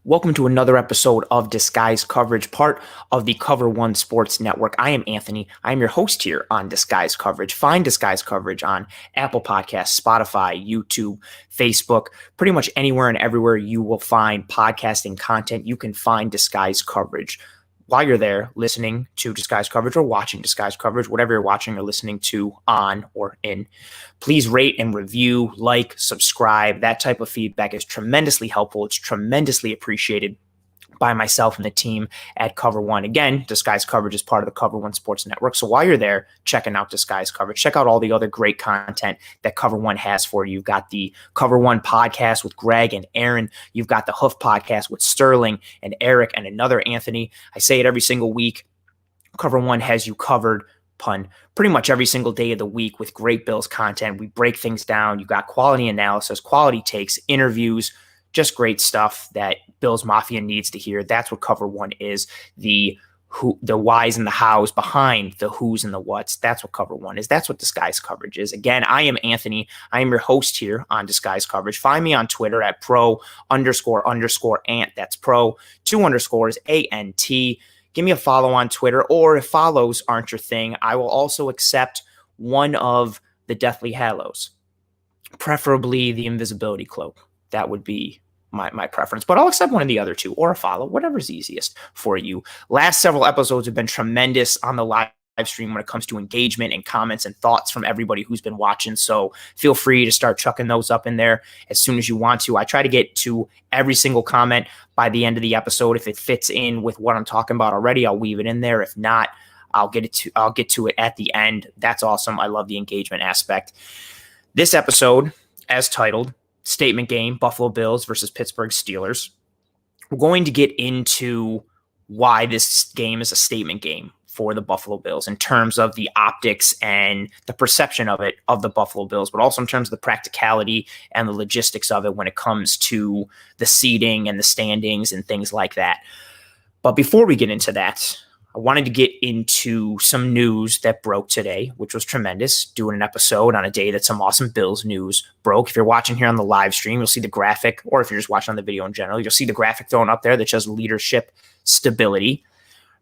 Welcome to another episode of Disguise Coverage, part of the Cover One Sports Network. I am Anthony. I am your host here on Disguise Coverage. Find Disguise Coverage on Apple Podcasts, Spotify, YouTube, Facebook, pretty much anywhere and everywhere you will find podcasting content. You can find Disguise Coverage. While you're there listening to Disguise Coverage or watching Disguise Coverage, whatever you're watching or listening to on or in, please rate and review, like, subscribe. That type of feedback is tremendously helpful. It's tremendously appreciated by myself and the team at Cover One. Again, Disguise Coverage is part of the Cover One Sports Network. So while you're there checking out Disguise Coverage, check out all the other great content that Cover One has for you. You've got the Cover One podcast with Greg and Aaron. You've got the Hoof podcast with Sterling and Eric and another Anthony. I say it every single week. Cover One has you covered, pun, pretty much every single day of the week with great Bills content. We break things down. You got quality analysis, quality takes, interviews, just great stuff that Bills Mafia needs to hear. That's what Cover One is. The whys and the hows behind the who's and the whats. That's what Cover One is. That's what Disguise Coverage is. Again, I am Anthony. I am your host here on Disguise Coverage. Find me on Twitter at pro__ant. That's pro, 2 underscores, ANT. Give me a follow on Twitter, or if follows aren't your thing, I will also accept one of the Deathly Hallows, preferably the Invisibility Cloak. That would be my preference, but I'll accept one of the other two, or a follow, whatever's easiest for you. Last several episodes have been tremendous on the live stream when it comes to engagement and comments and thoughts from everybody who's been watching. So feel free to start chucking those up in there as soon as you want to. I try to get to every single comment by the end of the episode. If it fits in with what I'm talking about already, I'll weave it in there. If not, I'll get to it at the end. That's awesome. I love the engagement aspect. This episode, as titled, Statement Game, Buffalo Bills versus Pittsburgh Steelers. We're going to get into why this game is a statement game for the Buffalo Bills in terms of the optics and the perception of it, of the Buffalo Bills, but also in terms of the practicality and the logistics of it when it comes to the seating and the standings and things like that. But before we get into that, I wanted to get into some news that broke today, which was tremendous, doing an episode on a day that some awesome Bills news broke. If you're watching here on the live stream, you'll see the graphic, or if you're just watching on the video in general, you'll see the graphic thrown up there that shows leadership stability.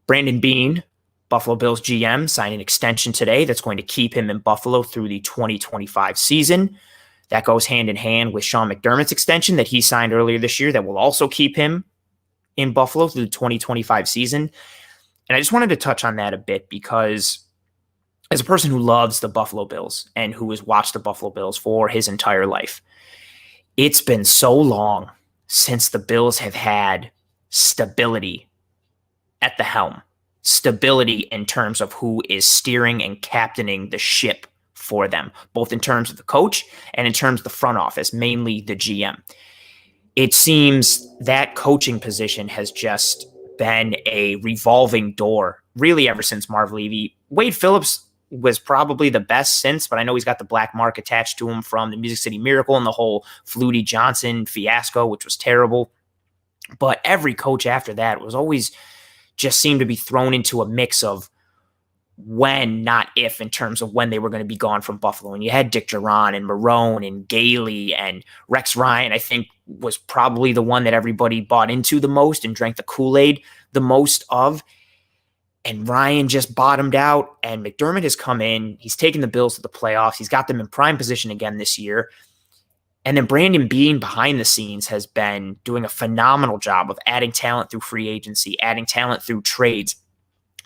Brandon Beane, Buffalo Bills GM, signed an extension today that's going to keep him in Buffalo through the 2025 season. That goes hand in hand with Sean McDermott's extension that he signed earlier this year that will also keep him in Buffalo through the 2025 season. And I just wanted to touch on that a bit because as a person who loves the Buffalo Bills and who has watched the Buffalo Bills for his entire life, it's been so long since the Bills have had stability at the helm, stability in terms of who is steering and captaining the ship for them, both in terms of the coach and in terms of the front office, mainly the GM. It seems that coaching position has just been a revolving door really ever since Marv Levy. Wade Phillips was probably the best since, but I know he's got the black mark attached to him from the Music City Miracle and the whole Flutie Johnson fiasco, which was terrible. But every coach after that was always just seemed to be thrown into a mix of when, not if, in terms of when they were going to be gone from Buffalo. And you had Dick Duran and Marone and Gailey and Rex Ryan, I think, was probably the one that everybody bought into the most and drank the Kool-Aid the most of. And Ryan just bottomed out, and McDermott has come in. He's taken the Bills to the playoffs. He's got them in prime position again this year. And then Brandon Beane behind the scenes has been doing a phenomenal job of adding talent through free agency, adding talent through trades,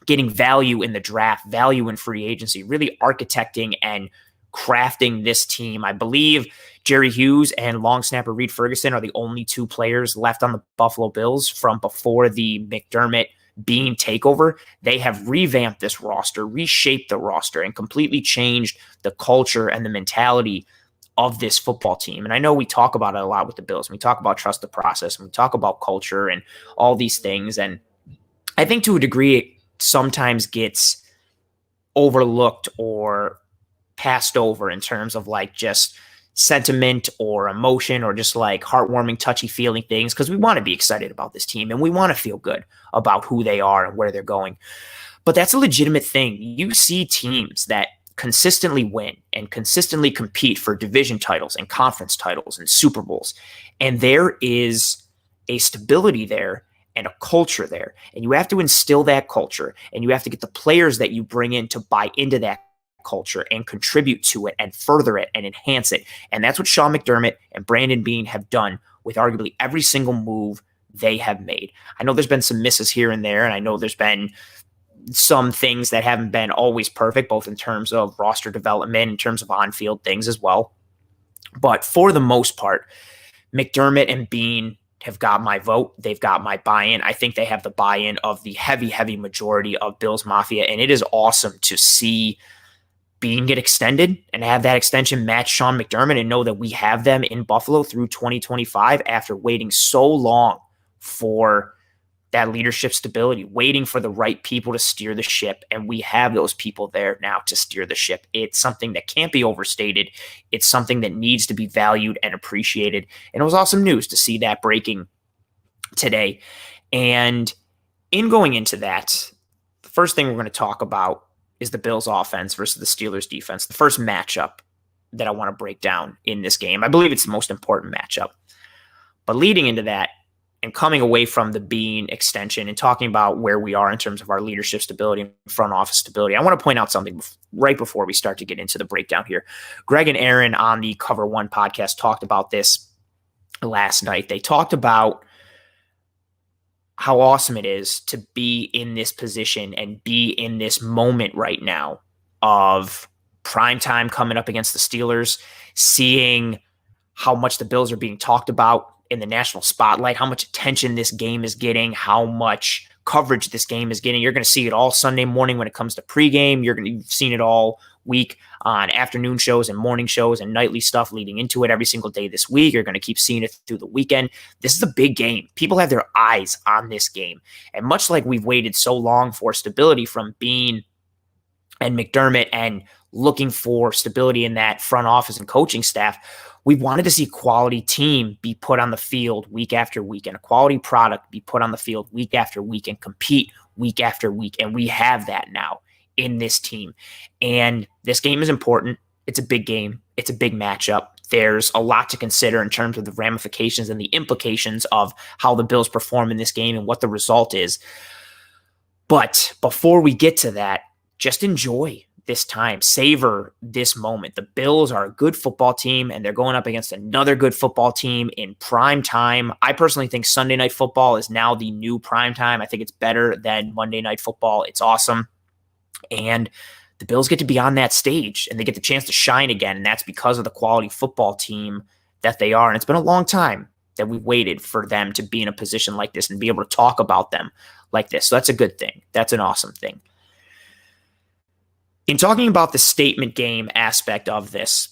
getting value in the draft, value in free agency, really architecting and crafting this team. I believe Jerry Hughes and long snapper Reed Ferguson are the only two players left on the Buffalo Bills from before the McDermott Beane takeover. They have revamped this roster, reshaped the roster, and completely changed the culture and the mentality of this football team. And I know we talk about it a lot with the Bills. We talk about trust the process, and we talk about culture and all these things. And I think to a degree, it sometimes gets overlooked or passed over in terms of like just sentiment or emotion or just like heartwarming, touchy-feeling things, because we want to be excited about this team and we want to feel good about who they are and where they're going. But that's a legitimate thing. You see teams that consistently win and consistently compete for division titles and conference titles and Super Bowls, and there is a stability there and a culture there. And you have to instill that culture, and you have to get the players that you bring in to buy into that culture and contribute to it and further it and enhance it. And that's what Sean McDermott and Brandon Beane have done with arguably every single move they have made. I know there's been some misses here and there, and I know there's been some things that haven't been always perfect, both in terms of roster development, in terms of on-field things as well. But for the most part, McDermott and Beane have got my vote. They've got my buy-in. I think they have the buy-in of the heavy, heavy majority of Bills Mafia, and it is awesome to see Beane get extended and have that extension match Sean McDermott and know that we have them in Buffalo through 2025 after waiting so long for that leadership stability, waiting for the right people to steer the ship. And we have those people there now to steer the ship. It's something that can't be overstated. It's something that needs to be valued and appreciated. And it was awesome news to see that breaking today. And in going into that, the first thing we're going to talk about is the Bills offense versus the Steelers defense. The first matchup that I want to break down in this game. I believe it's the most important matchup. But leading into that, and coming away from the Beane extension and talking about where we are in terms of our leadership stability and front office stability, I want to point out something right before we start to get into the breakdown here. Greg and Aaron on the Cover One podcast talked about this last night. They talked about how awesome it is to be in this position and be in this moment right now of prime time coming up against the Steelers, seeing how much the Bills are being talked about in the national spotlight, how much attention this game is getting, how much coverage this game is getting. You're going to see it all Sunday morning when it comes to pregame. You've seen it all week on afternoon shows and morning shows and nightly stuff leading into it every single day this week. You're going to keep seeing it through the weekend. This is a big game. People have their eyes on this game. And much like we've waited so long for stability from Beane and McDermott and looking for stability in that front office and coaching staff, we wanted to see a quality team be put on the field week after week and a quality product be put on the field week after week and compete week after week. And we have that now in this team. And this game is important. It's a big game. It's a big matchup. There's a lot to consider in terms of the ramifications and the implications of how the Bills perform in this game and what the result is. But before we get to that, just enjoy this time. Savor this moment. The Bills are a good football team, and they're going up against another good football team in prime time. I personally think Sunday Night Football is now the new prime time. I think it's better than Monday Night Football. It's awesome. And the Bills get to be on that stage, and they get the chance to shine again, and that's because of the quality football team that they are. And it's been a long time that we've waited for them to be in a position like this and be able to talk about them like this. So that's a good thing. That's an awesome thing. In talking about the statement game aspect of this,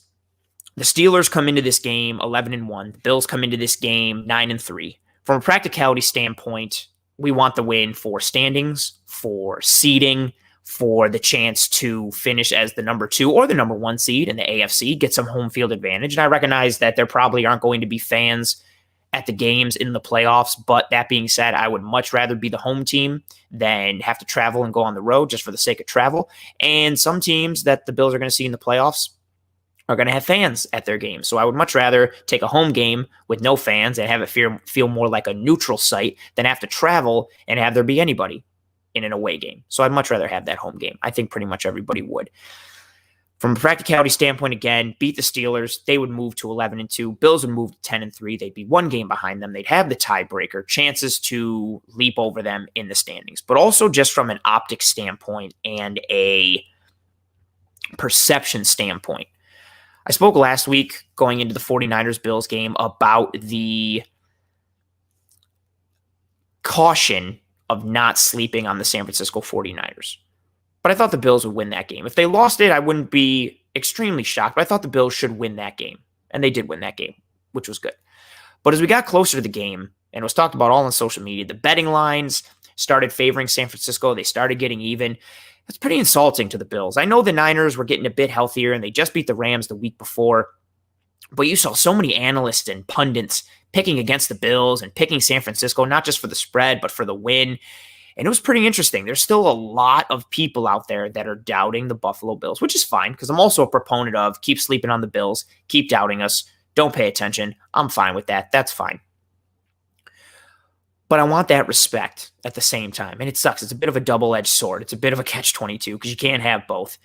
the Steelers come into this game 11-1. The Bills come into this game 9-3. From a practicality standpoint, we want the win for standings, for seeding, for the chance to finish as the number 2 or the number 1 seed in the AFC, get some home field advantage. And I recognize that there probably aren't going to be fans at the games in the playoffs. But that being said, I would much rather be the home team than have to travel and go on the road just for the sake of travel. And some teams that the Bills are going to see in the playoffs are going to have fans at their games. So I would much rather take a home game with no fans and have it feel more like a neutral site than have to travel and have there be anybody in an away game. So I'd much rather have that home game. I think pretty much everybody would. From a practicality standpoint, again, beat the Steelers. They would move to 11-2. Bills would move to 10-3. They'd be one game behind them. They'd have the tiebreaker, chances to leap over them in the standings. But also just from an optics standpoint and a perception standpoint. I spoke last week going into the 49ers-Bills game about the caution of not sleeping on the San Francisco 49ers. But I thought the Bills would win that game. If they lost it, I wouldn't be extremely shocked, but I thought the Bills should win that game. And they did win that game, which was good. But as we got closer to the game, and it was talked about all on social media, the betting lines started favoring San Francisco. They started getting even. That's pretty insulting to the Bills. I know the Niners were getting a bit healthier, and they just beat the Rams the week before. But you saw so many analysts and pundits picking against the Bills and picking San Francisco, not just for the spread, but for the win. And it was pretty interesting. There's still a lot of people out there that are doubting the Buffalo Bills, which is fine because I'm also a proponent of keep sleeping on the Bills, keep doubting us, don't pay attention. I'm fine with that. That's fine. But I want that respect at the same time. And it sucks. It's a bit of a double-edged sword. It's a bit of a catch-22 because you can't have both.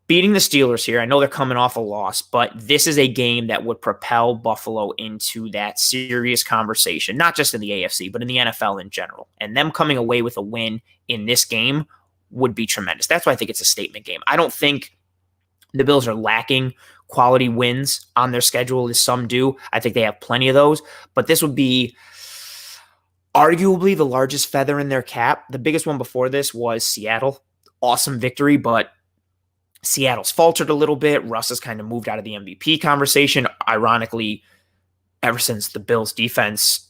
Beating the Steelers here, I know they're coming off a loss, but this is a game that would propel Buffalo into that serious conversation, not just in the AFC, but in the NFL in general. And them coming away with a win in this game would be tremendous. That's why I think it's a statement game. I don't think the Bills are lacking quality wins on their schedule as some do. I think they have plenty of those, but this would be arguably the largest feather in their cap. The biggest one before this was Seattle. Awesome victory, but Seattle's faltered a little bit. Russ has kind of moved out of the MVP conversation. Ironically, ever since the Bills defense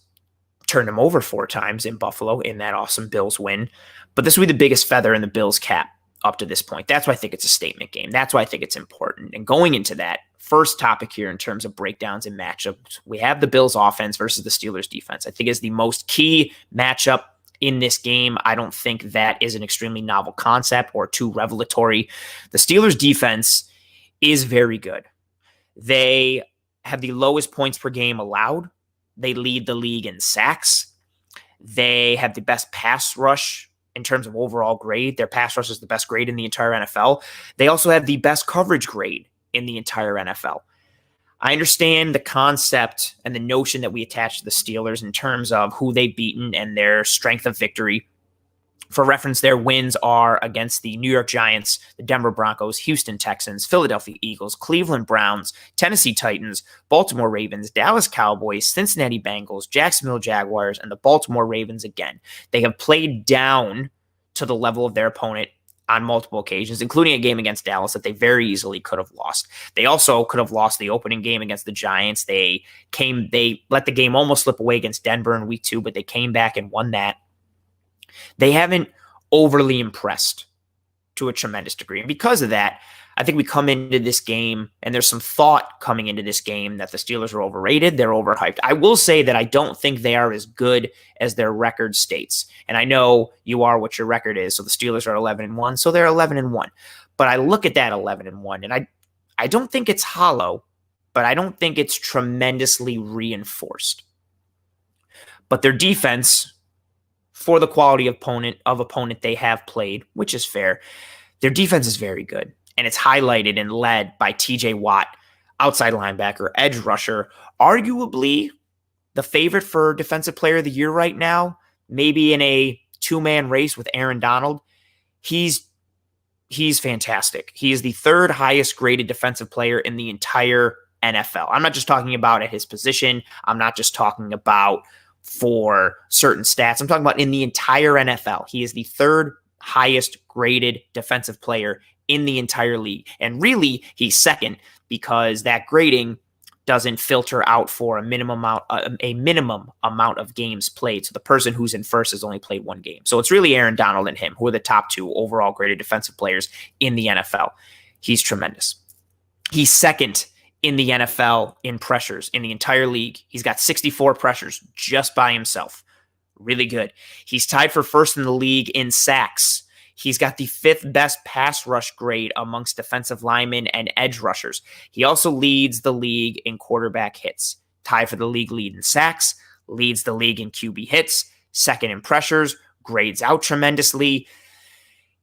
turned him over 4 times in Buffalo in that awesome Bills win. But this would be the biggest feather in the Bills' cap up to this point. That's why I think it's a statement game. That's why I think it's important. And going into that first topic here in terms of breakdowns and matchups, we have the Bills offense versus the Steelers defense. I think is the most key matchup in this game. I don't think that is an extremely novel concept or too revelatory. The Steelers defense is very good. They have the lowest points per game allowed. They lead the league in sacks. They have the best pass rush in terms of overall grade. Their pass rush is the best grade in the entire NFL. They also have the best coverage grade in the entire NFL. I understand the concept and the notion that we attach to the Steelers in terms of who they've beaten and their strength of victory. For reference, their wins are against the New York Giants, the Denver Broncos, Houston Texans, Philadelphia Eagles, Cleveland Browns, Tennessee Titans, Baltimore Ravens, Dallas Cowboys, Cincinnati Bengals, Jacksonville Jaguars, and the Baltimore Ravens again. They have played down to the level of their opponent on multiple occasions, including a game against Dallas that they very easily could have lost. They also could have lost the opening game against the Giants. They let the game almost slip away against Denver in week 2, but they came back and won that. They haven't overly impressed to a tremendous degree. And because of that, I think we come into this game, and there's some thought coming into this game that the Steelers are overrated, they're overhyped. I will say that I don't think they are as good as their record states. And I know you are what your record is. So the Steelers are 11-1, so they're 11-1. But I look at that 11-1, and I don't think it's hollow, but I don't think it's tremendously reinforced. But their defense, for the quality of opponent they have played, which is fair, their defense is very good. And it's highlighted and led by TJ Watt, outside linebacker, edge rusher, arguably the favorite for Defensive Player of the Year right now, maybe in a 2-man race with Aaron Donald. He's fantastic. He is the 3rd highest graded defensive player in the entire NFL. I'm not just talking about at his position. I'm not just talking about for certain stats. I'm talking about in the entire NFL. He is the 3rd highest graded defensive player in the entire league. And really, he's second because that grading doesn't filter out for a minimum amount of games played. So the person who's in first has only played 1 game. So it's really Aaron Donald and him who are the top 2 overall graded defensive players in the NFL. He's tremendous. He's second in the NFL in pressures in the entire league. He's got 64 pressures just by himself. Really good. He's tied for first in the league in sacks. He's got the 5th best pass rush grade amongst defensive linemen and edge rushers. He also leads the league in quarterback hits. Tied for the league lead in sacks, leads the league in QB hits, second in pressures, grades out tremendously.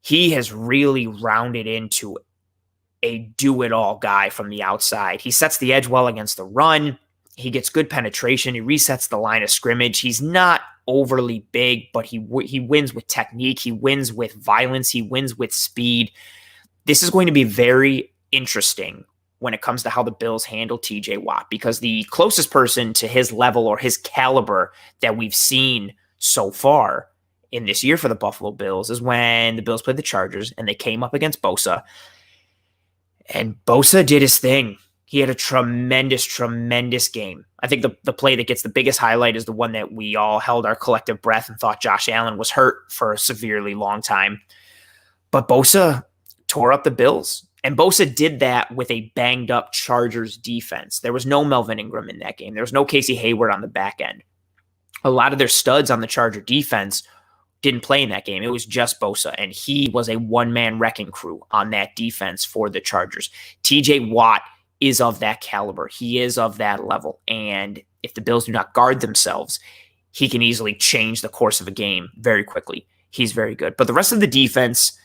He has really rounded into a do-it-all guy from the outside. He sets the edge well against the run. He gets good penetration. He resets the line of scrimmage. He's not overly big, but he wins with technique. He wins with violence. He wins with speed. This is going to be very interesting when it comes to how the Bills handle TJ Watt, because the closest person to his level or his caliber that we've seen so far in this year for the Buffalo Bills is when the Bills played the Chargers and they came up against Bosa. And Bosa did his thing. He had a tremendous game. I think the play that gets the biggest highlight is the one that we all held our collective breath and thought Josh Allen was hurt for a severely long time. But Bosa tore up the Bills. And Bosa did that with a banged-up Chargers defense. There was no Melvin Ingram in that game. There was no Casey Hayward on the back end. A lot of their studs on the Charger defense didn't play in that game. It was just Bosa, and he was a one-man wrecking crew on that defense for the Chargers. TJ Watt is of that caliber. He is of that level. And if the Bills do not guard themselves, he can easily change the course of a game very quickly. He's very good. But the rest of the defense,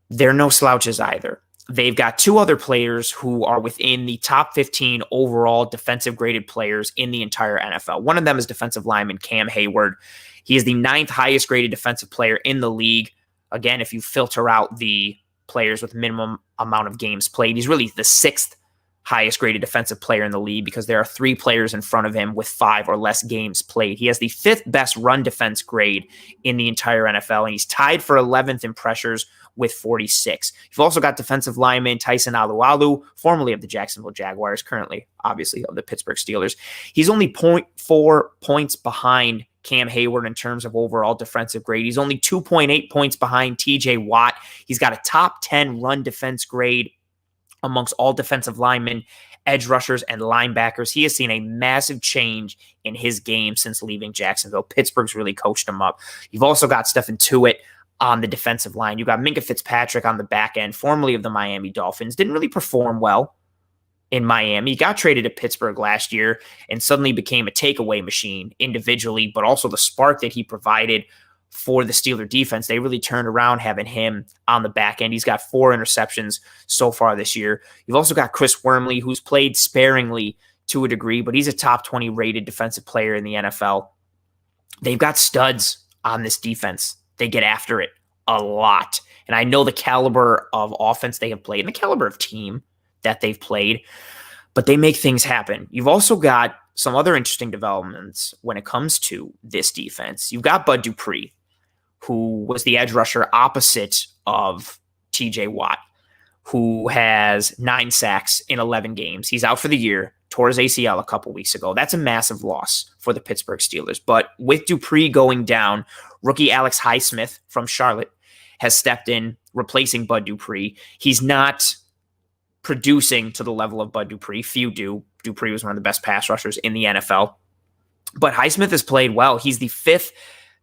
they're no slouches either. They've got two other players who are within the top 15 overall defensive graded players in the entire NFL. One of them is defensive lineman Cam Hayward. He is the 9th highest graded defensive player in the league. Again, if you filter out the players with minimum amount of games played, he's really the 6th highest graded defensive player in the league because there are 3 players in front of him with 5 or less games played. He has the 5th best run defense grade in the entire NFL, and he's tied for 11th in pressures with 46. You've also got defensive lineman Tyson Alualu, formerly of the Jacksonville Jaguars, currently, obviously, of the Pittsburgh Steelers. He's only 0.4 points behind Cam Hayward in terms of overall defensive grade. He's only 2.8 points behind TJ Watt. He's got a top 10 run defense grade amongst all defensive linemen, edge rushers, and linebackers. He has seen a massive change in his game since leaving Jacksonville. Pittsburgh's really coached him up. You've also got Stephen Tuitt on the defensive line. You've got Minkah Fitzpatrick on the back end, formerly of the Miami Dolphins. Didn't really perform well in Miami. He got traded to Pittsburgh last year and suddenly became a takeaway machine individually, but also the spark that he provided for the Steeler defense. They really turned around having him on the back end. He's got 4 interceptions so far this year. You've also got Chris Wormley, who's played sparingly to a degree, but he's a top 20 rated defensive player in the NFL. They've got studs on this defense. They get after it a lot. And I know the caliber of offense they have played and the caliber of team that they've played, but they make things happen. You've also got some other interesting developments when it comes to this defense. You've got Bud Dupree, who was the edge rusher opposite of TJ Watt, who has 9 sacks in 11 games. He's out for the year, tore his ACL a couple weeks ago. That's a massive loss for the Pittsburgh Steelers. But with Dupree going down, rookie Alex Highsmith from Charlotte has stepped in, replacing Bud Dupree. He's not producing to the level of Bud Dupree. Few do. Dupree was one of the best pass rushers in the NFL. But Highsmith has played well. He's the 5th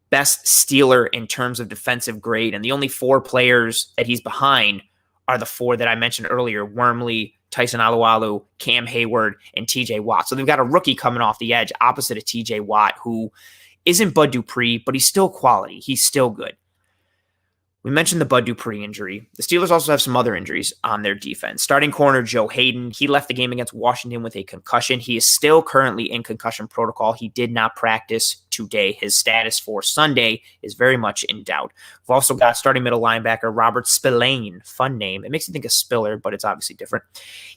best Steeler in terms of defensive grade, and the only 4 players that he's behind are the 4 that I mentioned earlier: Wormley, Tyson Alualu, Cam Hayward, and TJ Watt. So they've got a rookie coming off the edge opposite of TJ Watt, who isn't Bud Dupree, but he's still quality. He's still good. We mentioned the Bud Dupree injury. The Steelers also have some other injuries on their defense. Starting corner Joe Hayden, he left the game against Washington with a concussion. He is still currently in concussion protocol. He did not practice today. His status for Sunday is very much in doubt. We've also got starting middle linebacker Robert Spillane. Fun name. It makes you think of Spiller, but it's obviously different.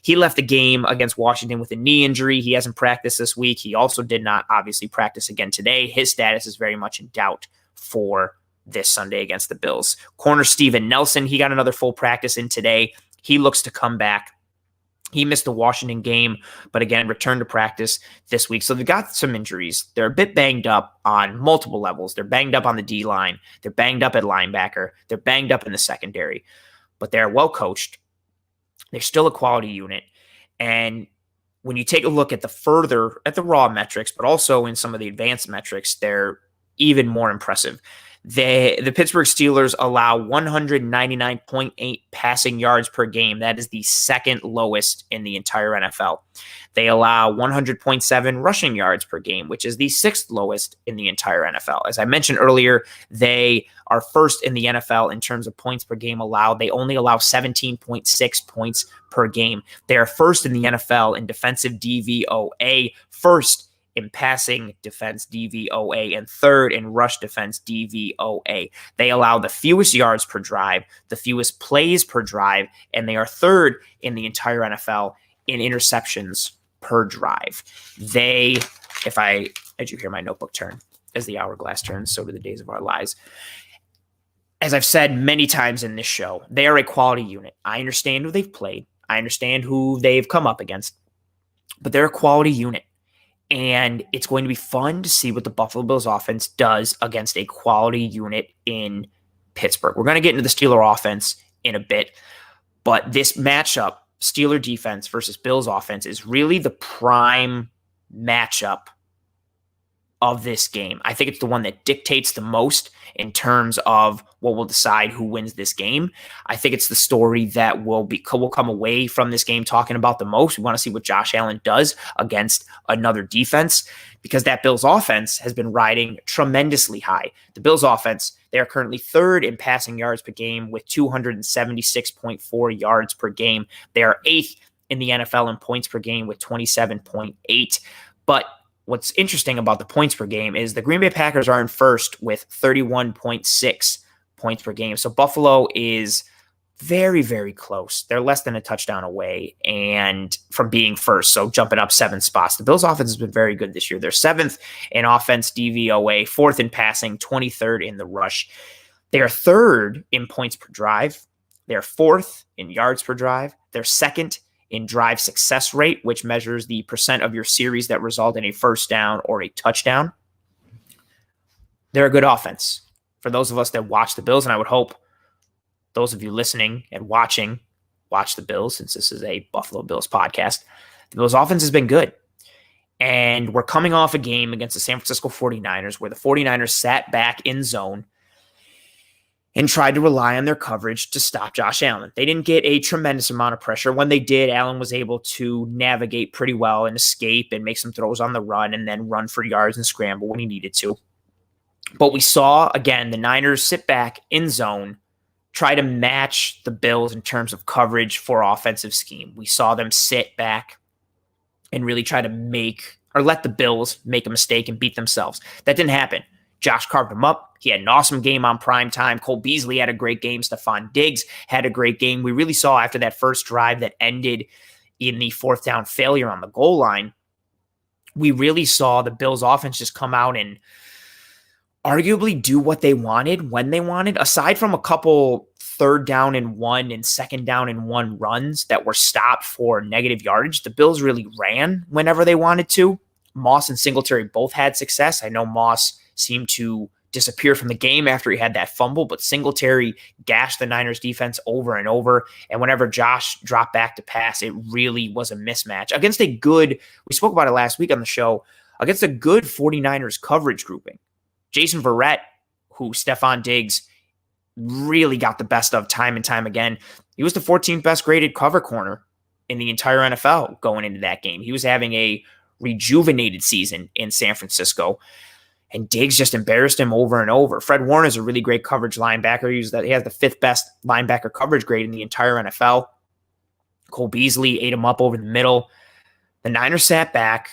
He left the game against Washington with a knee injury. He hasn't practiced this week. He also did not obviously practice again today. His status is very much in doubt for this Sunday against the Bills. Corner Steven Nelson, he got another full practice in today. He looks to come back. He missed the Washington game, but again, returned to practice this week. So they've got some injuries. They're a bit banged up on multiple levels. They're banged up on the D-line. They're banged up at linebacker. They're banged up in the secondary, but they're well coached. They're still a quality unit. And when you take a look at the raw metrics, but also in some of the advanced metrics, they're even more impressive. The Pittsburgh Steelers allow 199.8 passing yards per game. That is the 2nd lowest in the entire NFL. They allow 100.7 rushing yards per game, which is the 6th lowest in the entire NFL. As I mentioned earlier, they are 1st in the NFL in terms of points per game allowed. They only allow 17.6 points per game. They are 1st in the NFL in defensive DVOA, 1st in passing defense DVOA, and 3rd in rush defense DVOA. They allow the fewest yards per drive, the fewest plays per drive, and they are 3rd in the entire NFL in interceptions per drive. As you hear my notebook turn, as the hourglass turns, so do the days of our lives. As I've said many times in this show, they are a quality unit. I understand who they've played. I understand who they've come up against, but they're a quality unit. And it's going to be fun to see what the Buffalo Bills offense does against a quality unit in Pittsburgh. We're going to get into the Steeler offense in a bit, but this matchup, Steeler defense versus Bills offense, is really the prime matchup of this game. I think it's the one that dictates the most in terms of what will decide who wins this game. I think it's the story that will come away from this game talking about the most. We want to see what Josh Allen does against another defense, because that Bills offense has been riding tremendously high. The Bills offense, they are currently third in passing yards per game with 276.4 yards per game. They are eighth in the NFL in points per game with 27.8. But what's interesting about the points per game is the Green Bay Packers are in first with 31.6 points per game. So Buffalo is very, very close. They're less than a touchdown away and from being first, so jumping up 7 spots. The Bills' offense has been very good this year. They're 7th in offense DVOA, 4th in passing, 23rd in the rush. They are 3rd in points per drive. They're 4th in yards per drive. They're 2nd in drive success rate, which measures the percent of your series that result in a first down or a touchdown. They're a good offense. For those of us that watch the Bills, and I would hope those of you listening and watching watch the Bills, since this is a Buffalo Bills podcast. The Bills offense has been good. And we're coming off a game against the San Francisco 49ers where the 49ers sat back in zone and tried to rely on their coverage to stop Josh Allen. They didn't get a tremendous amount of pressure. When they did, Allen was able to navigate pretty well and escape and make some throws on the run and then run for yards and scramble when he needed to. But we saw, again, the Niners sit back in zone, try to match the Bills in terms of coverage for offensive scheme. We saw them sit back and really try to let the Bills make a mistake and beat themselves. That didn't happen. Josh carved him up. He had an awesome game on prime time. Cole Beasley had a great game. Stephon Diggs had a great game. We really saw after that first drive that ended in the 4th down failure on the goal line, we really saw the Bills offense just come out and arguably do what they wanted when they wanted, aside from a couple 3rd down and 1 and 2nd down and 1 runs that were stopped for negative yardage. The Bills really ran whenever they wanted to. Moss and Singletary both had success. I know Moss seemed to disappear from the game after he had that fumble, but Singletary gashed the Niners defense over and over. And whenever Josh dropped back to pass, it really was a mismatch against a good, we spoke about it last week on the show, against a good 49ers coverage grouping. Jason Verrett, who Stephon Diggs really got the best of time and time again. He was the 14th best graded cover corner in the entire NFL going into that game. He was having a rejuvenated season in San Francisco, and Diggs just embarrassed him over and over. Fred Warner is a really great coverage linebacker. He has the 5th best linebacker coverage grade in the entire NFL. Cole Beasley ate him up over the middle. The Niners sat back.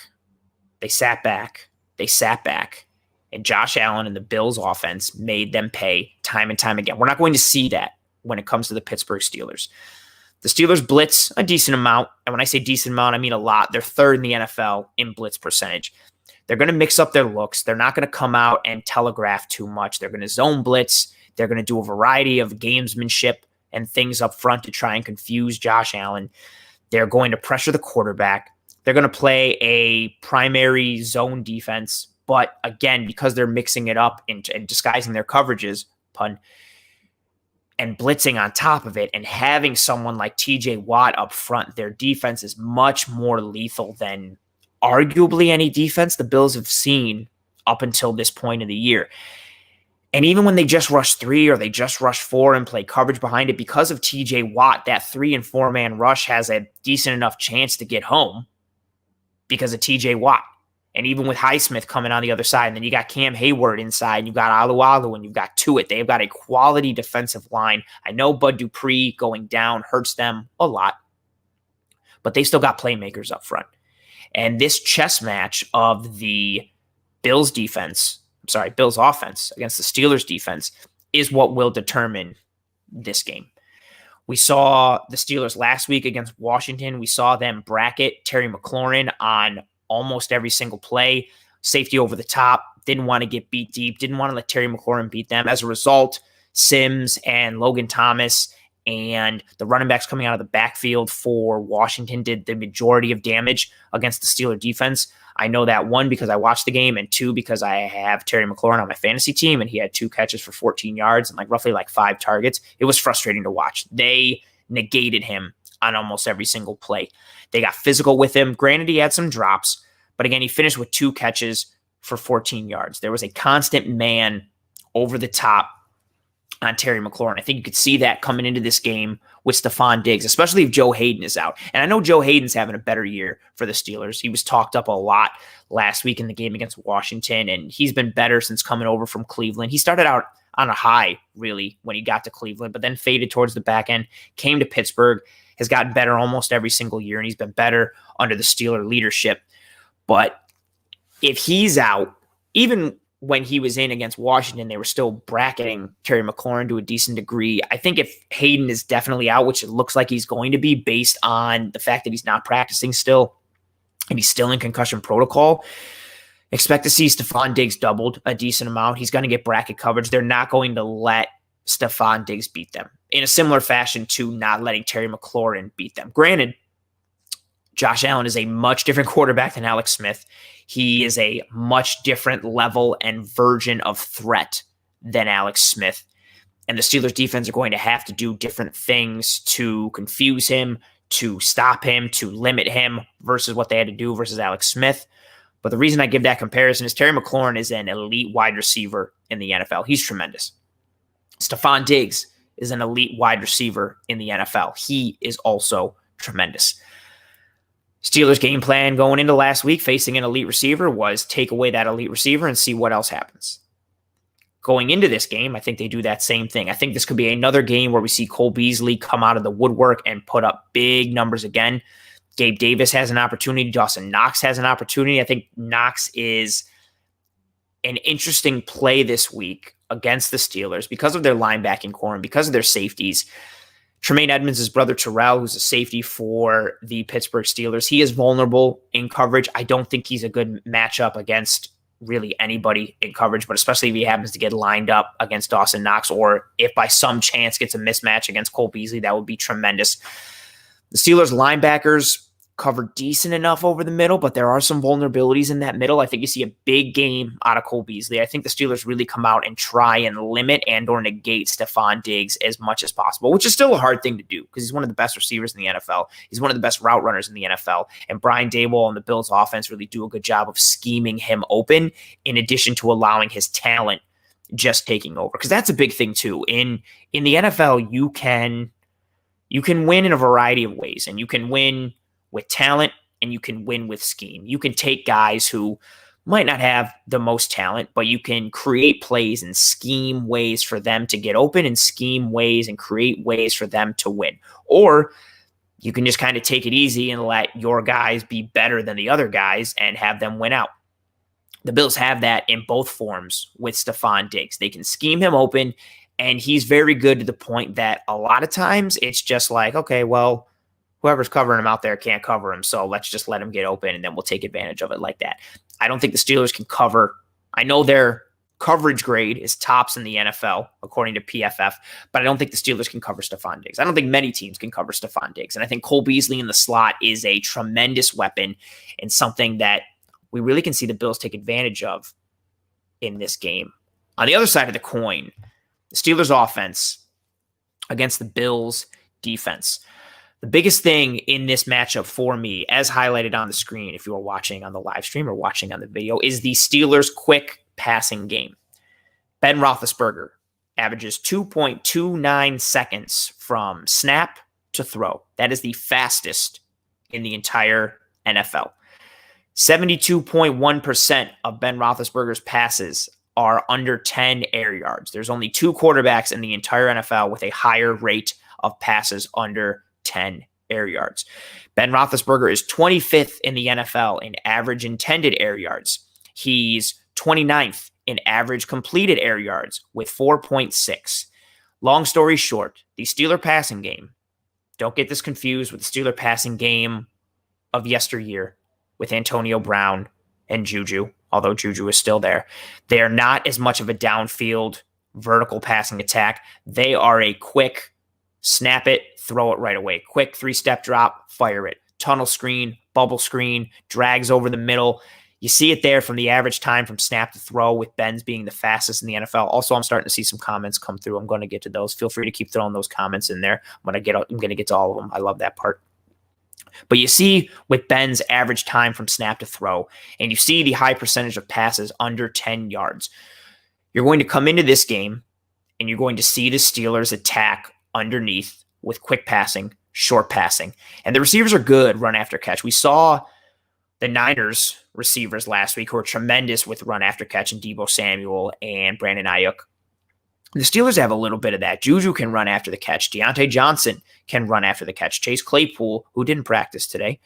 They sat back. They sat back. And Josh Allen and the Bills offense made them pay time and time again. We're not going to see that when it comes to the Pittsburgh Steelers. The Steelers blitz a decent amount. And when I say decent amount, I mean a lot. They're 3rd in the NFL in blitz percentage. They're going to mix up their looks. They're not going to come out and telegraph too much. They're going to zone blitz. They're going to do a variety of gamesmanship and things up front to try and confuse Josh Allen. They're going to pressure the quarterback. They're going to play a primary zone defense. But again, because they're mixing it up and disguising their coverages, and blitzing on top of it and having someone like TJ Watt up front, their defense is much more lethal than arguably any defense the Bills have seen up until this point of the year. And even when they just rush 3 or they just rush 4 and play coverage behind it, because of TJ Watt, that 3 and 4 man rush has a decent enough chance to get home because of TJ Watt. And even with Highsmith coming on the other side, and then you got Cam Hayward inside, and you've got Alualu, and you've got Tuitt. They've got a quality defensive line. I know Bud Dupree going down hurts them a lot, but they still got playmakers up front. And this chess match of the Bills offense against the Steelers defense is what will determine this game. We saw the Steelers last week against Washington. We saw them bracket Terry McLaurin on almost every single play, safety over the top, didn't want to get beat deep, didn't want to let Terry McLaurin beat them. As a result, Sims and Logan Thomas and the running backs coming out of the backfield for Washington did the majority of damage against the Steeler defense. I know that, 1, because I watched the game, and 2, because I have Terry McLaurin on my fantasy team, and he had 2 catches for 14 yards and roughly 5 targets. It was frustrating to watch. They negated him on almost every single play. They got physical with him. Granted, he had some drops, but again, he finished with 2 catches for 14 yards. There was a constant man over the top on Terry McLaurin. I think you could see that coming into this game with Stephon Diggs, especially if Joe Hayden is out. And I know Joe Hayden's having a better year for the Steelers. He was talked up a lot last week in the game against Washington, and he's been better since coming over from Cleveland. He started out on a high, really, when he got to Cleveland, but then faded towards the back end, came to Pittsburgh, has gotten better almost every single year, and he's been better under the Steeler leadership. But if he's out, even when he was in against Washington, they were still bracketing Terry McLaurin to a decent degree. I think if Hayden is definitely out, which it looks like he's going to be based on the fact that he's not practicing still, and he's still in concussion protocol, expect to see Stephon Diggs doubled a decent amount. He's going to get bracket coverage. They're not going to let Stephon Diggs beat them in a similar fashion to not letting Terry McLaurin beat them. Granted, Josh Allen is a much different quarterback than Alex Smith. He is a much different level and version of threat than Alex Smith. And the Steelers defense are going to have to do different things to confuse him, to stop him, to limit him versus what they had to do versus Alex Smith. But the reason I give that comparison is Terry McLaurin is an elite wide receiver in the NFL. He's tremendous. Stephon Diggs is an elite wide receiver in the NFL. He is also tremendous. Steelers' game plan going into last week facing an elite receiver was take away that elite receiver and see what else happens. Going into this game, I think they do that same thing. I think this could be another game where we see Cole Beasley come out of the woodwork and put up big numbers again. Gabe Davis has an opportunity. Dawson Knox has an opportunity. I think Knox is an interesting play this week against the Steelers because of their linebacking core and because of their safeties. Tremaine Edmonds' brother Terrell, who's a safety for the Pittsburgh Steelers, he is vulnerable in coverage. I don't think he's a good matchup against really anybody in coverage, but especially if he happens to get lined up against Dawson Knox, or if by some chance gets a mismatch against Cole Beasley, that would be tremendous. The Steelers linebackers cover decent enough over the middle, but there are some vulnerabilities in that middle. I think you see a big game out of Cole Beasley. I think the Steelers really come out and try and limit and or negate Stephon Diggs as much as possible, which is still a hard thing to do because he's one of the best receivers in the NFL. He's one of the best route runners in the NFL. And Brian Daboll and the Bills offense really do a good job of scheming him open in addition to allowing his talent just taking over. Because that's a big thing too. In the NFL, you can win in a variety of ways, and you can win with talent, and you can win with scheme. You can take guys who might not have the most talent, but you can create plays and scheme ways for them to get open and scheme ways and create ways for them to win. Or you can just kind of take it easy and let your guys be better than the other guys and have them win out. The Bills have that in both forms with Stephon Diggs. They can scheme him open, and he's very good to the point that a lot of times it's just like, okay, well, whoever's covering him out there can't cover him, so let's just let him get open, and then we'll take advantage of it like that. I don't think the Steelers can cover. I know their coverage grade is tops in the NFL, according to PFF, but I don't think the Steelers can cover Stephon Diggs. I don't think many teams can cover Stephon Diggs, and I think Cole Beasley in the slot is a tremendous weapon and something that we really can see the Bills take advantage of in this game. On the other side of the coin, the Steelers offense against the Bills defense. The biggest thing in this matchup for me, as highlighted on the screen, if you are watching on the live stream or watching on the video, is the Steelers' quick passing game. Ben Roethlisberger averages 2.29 seconds from snap to throw. That is the fastest in the entire NFL. 72.1% of Ben Roethlisberger's passes are under 10 air yards. There's only two quarterbacks in the entire NFL with a higher rate of passes under 10 air yards. Ben Roethlisberger is 25th in the NFL in average intended air yards. He's 29th in average completed air yards with 4.6. Long story short, the Steeler passing game, don't get this confused with the Steeler passing game of yesteryear with Antonio Brown and Juju, although Juju is still there. They are not as much of a downfield vertical passing attack. They are a quick snap it, throw it right away. Quick 3-step drop, fire it. Tunnel screen, bubble screen, drags over the middle. You see it there from the average time from snap to throw, with Ben's being the fastest in the NFL. Also, I'm starting to see some comments come through. I'm going to get to those. Feel free to keep throwing those comments in there. I'm going to get to all of them. I love that part. But you see with Ben's average time from snap to throw, and you see the high percentage of passes under 10 yards, you're going to come into this game and you're going to see the Steelers attack underneath with quick passing, short passing. And the receivers are good run after catch. We saw the Niners receivers last week who are tremendous with run after catch, and Deebo Samuel and Brandon Ayuk. The Steelers have a little bit of that. Juju can run after the catch. Deontay Johnson can run after the catch. Chase Claypool, who didn't practice today,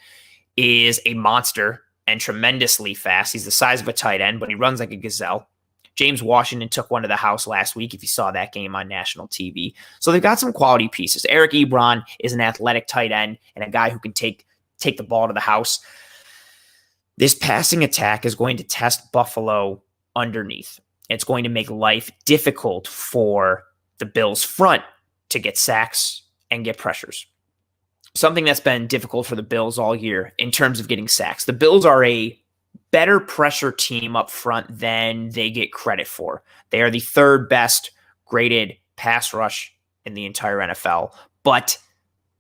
is a monster and tremendously fast. He's the size of a tight end, but he runs like a gazelle. James Washington took one to the house last week, if you saw that game on national TV. So they've got some quality pieces. Eric Ebron is an athletic tight end and a guy who can take the ball to the house. This passing attack is going to test Buffalo underneath. It's going to make life difficult for the Bills' front to get sacks and get pressures. Something that's been difficult for the Bills all year in terms of getting sacks. The Bills are a better pressure team up front than they get credit for. They are the third best graded pass rush in the entire NFL, but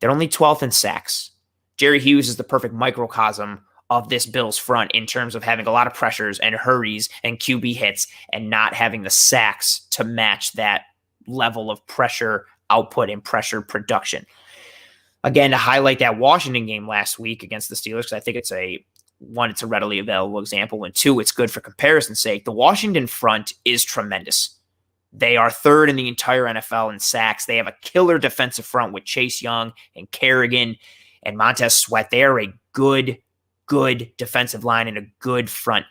they're only 12th in sacks. Jerry Hughes is the perfect microcosm of this Bills front in terms of having a lot of pressures and hurries and QB hits and not having the sacks to match that level of pressure output and pressure production. Again, to highlight that Washington game last week against the Steelers, because I think it's a readily available example, and two, it's good for comparison's sake. The Washington front is tremendous. They are third in the entire NFL in sacks. They have a killer defensive front with Chase Young and Kerrigan and Montez Sweat. They are a good defensive line and a good front.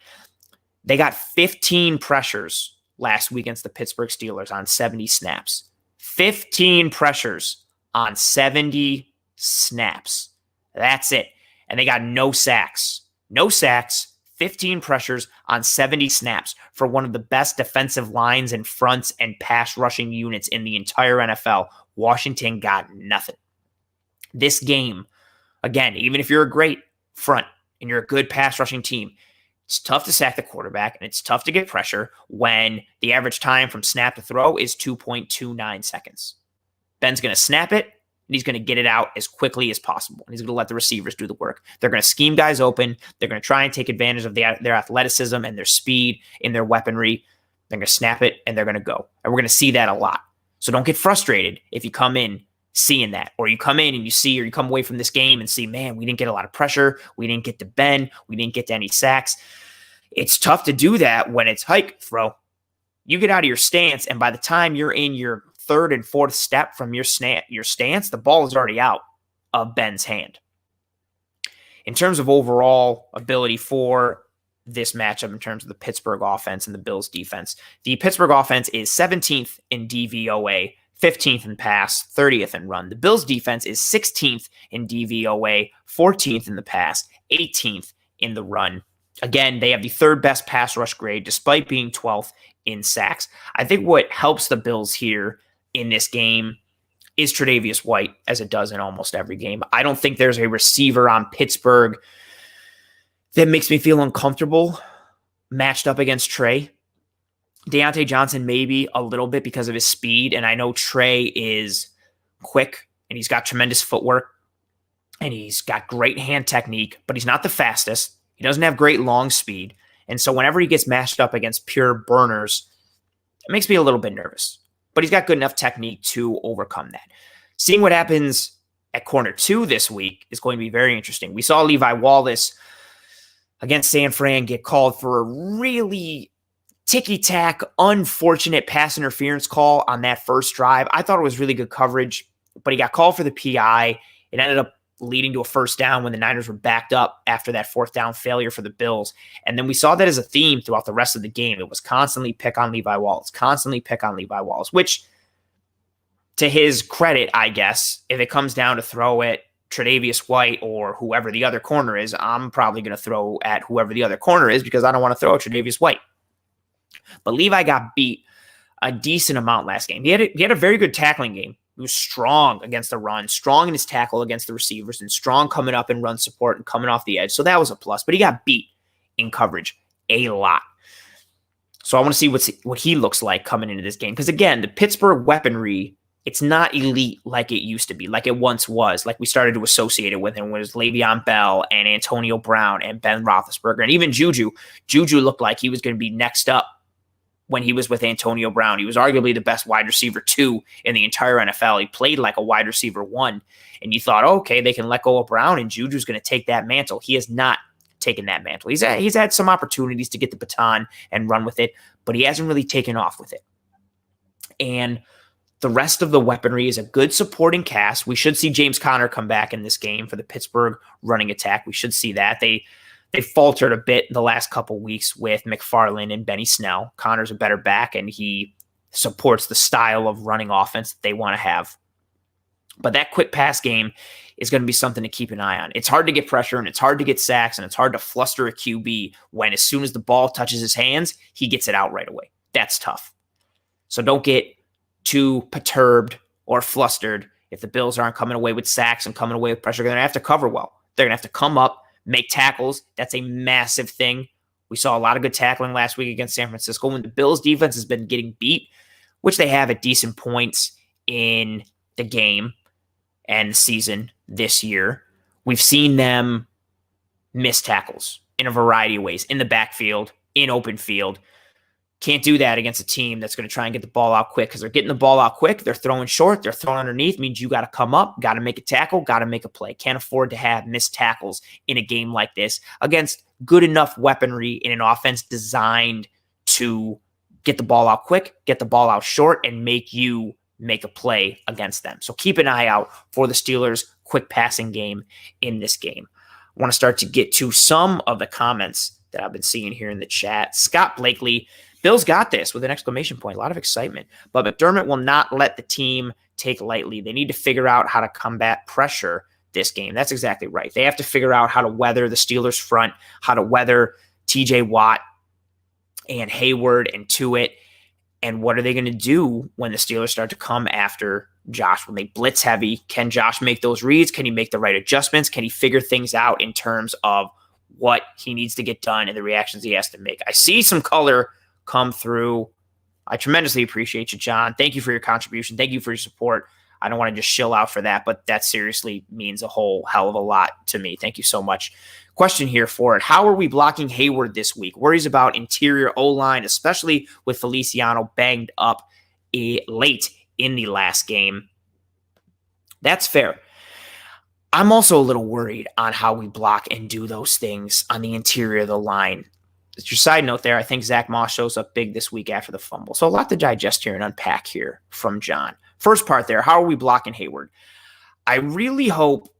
They got 15 pressures last week against the Pittsburgh Steelers on 70 snaps. 15 pressures on 70 snaps. That's it. And they got no sacks. No sacks, 15 pressures on 70 snaps for one of the best defensive lines and fronts and pass rushing units in the entire NFL. Washington got nothing. This game, again, even if you're a great front and you're a good pass rushing team, it's tough to sack the quarterback and it's tough to get pressure when the average time from snap to throw is 2.29 seconds. Ben's going to snap it, and he's going to get it out as quickly as possible. And he's going to let the receivers do the work. They're going to scheme guys open. They're going to try and take advantage of their athleticism and their speed in their weaponry. They're going to snap it, and they're going to go. And we're going to see that a lot. So don't get frustrated if you come in seeing that, or you come in and you see, or you come away from this game and see, man, we didn't get a lot of pressure. We didn't get to Ben. We didn't get to any sacks. It's tough to do that when it's hike, throw. You get out of your stance, and by the time you're in your third and fourth step from your stance, the ball is already out of Ben's hand. In terms of overall ability for this matchup, in terms of the Pittsburgh offense and the Bills defense, the Pittsburgh offense is 17th in DVOA, 15th in pass, 30th in run. The Bills defense is 16th in DVOA, 14th in the pass, 18th in the run. Again, they have the third best pass rush grade despite being 12th in sacks. I think what helps the Bills here in this game is Tredavius White, as it does in almost every game. I don't think there's a receiver on Pittsburgh that makes me feel uncomfortable matched up against Trey. Deontay Johnson maybe a little bit because of his speed, and I know Trey is quick, and he's got tremendous footwork, and he's got great hand technique, but he's not the fastest. He doesn't have great long speed, and so whenever he gets matched up against pure burners, it makes me a little bit nervous. But he's got good enough technique to overcome that. Seeing what happens at corner 2 this week is going to be very interesting. We saw Levi Wallace against San Fran get called for a really ticky-tack, unfortunate pass interference call on that first drive. I thought it was really good coverage, but he got called for the PI. It ended up leading to a first down when the Niners were backed up after that fourth down failure for the Bills. And then we saw that as a theme throughout the rest of the game. It was constantly pick on Levi Wallace, which, to his credit, I guess, if it comes down to throw at Tredavious White or whoever the other corner is, I'm probably going to throw at whoever the other corner is because I don't want to throw at Tredavious White. But Levi got beat a decent amount last game. He had a very good tackling game. He was strong against the run, strong in his tackle against the receivers, and strong coming up in run support and coming off the edge. So that was a plus. But he got beat in coverage a lot. So I want to see what he looks like coming into this game. Because, again, the Pittsburgh weaponry It's not elite like it used to be, like it once was, like we started to associate it with him, when it was Le'Veon Bell and Antonio Brown and Ben Roethlisberger and even Juju. Juju looked like he was going to be next up when he was with Antonio Brown. He was arguably the best wide receiver 2 in the entire NFL. He played like a wide receiver 1, and you thought, oh, okay, they can let go of Brown and Juju's going to take that mantle. He has not taken that mantle. He's had some opportunities to get the baton and run with it, but he hasn't really taken off with it. And the rest of the weaponry is a good supporting cast. We should see James Conner come back in this game for the Pittsburgh running attack. We should see that. They faltered a bit the last couple weeks with McFarland and Benny Snell. Conner's a better back, and he supports the style of running offense that they want to have. But that quick pass game is going to be something to keep an eye on. It's hard to get pressure, and it's hard to get sacks, and it's hard to fluster a QB when as soon as the ball touches his hands, he gets it out right away. That's tough. So don't get too perturbed or flustered if the Bills aren't coming away with sacks and coming away with pressure. They're going to have to cover well. They're going to have to come up, make tackles. That's a massive thing. We saw a lot of good tackling last week against San Francisco when the Bills defense has been getting beat, which they have at decent points in the game and the season this year. We've seen them miss tackles in a variety of ways, in the backfield, in open field. Can't do that against a team that's going to try and get the ball out quick, because they're getting the ball out quick. They're throwing short. They're throwing underneath. Means you got to come up, got to make a tackle, got to make a play. Can't afford to have missed tackles in a game like this against good enough weaponry in an offense designed to get the ball out quick, get the ball out short, and make you make a play against them. So keep an eye out for the Steelers' quick passing game in this game. I want to start to get to some of the comments that I've been seeing here in the chat. Scott Blakely, Bills got this with an exclamation point, a lot of excitement. But McDermott will not let the team take lightly. They need to figure out how to combat pressure this game. That's exactly right. They have to figure out how to weather the Steelers front, how to weather TJ Watt and Hayward and Tuitt. And what are they going to do when the Steelers start to come after Josh? When they blitz heavy, can Josh make those reads? Can he make the right adjustments? Can he figure things out in terms of what he needs to get done and the reactions he has to make? I see some color come through. I tremendously appreciate you, John. Thank you for your contribution. Thank you for your support. I don't want to just shill out for that, but that seriously means a whole hell of a lot to me. Thank you so much. Question here for it. How are we blocking Hayward this week? Worries about interior O-line, especially with Feliciano banged up late in the last game. That's fair. I'm also a little worried on how we block and do those things on the interior of the line. It's your side note there. I think Zach Moss shows up big this week after the fumble. So a lot to digest here and unpack here from John. First part there, how are we blocking Hayward? I really hope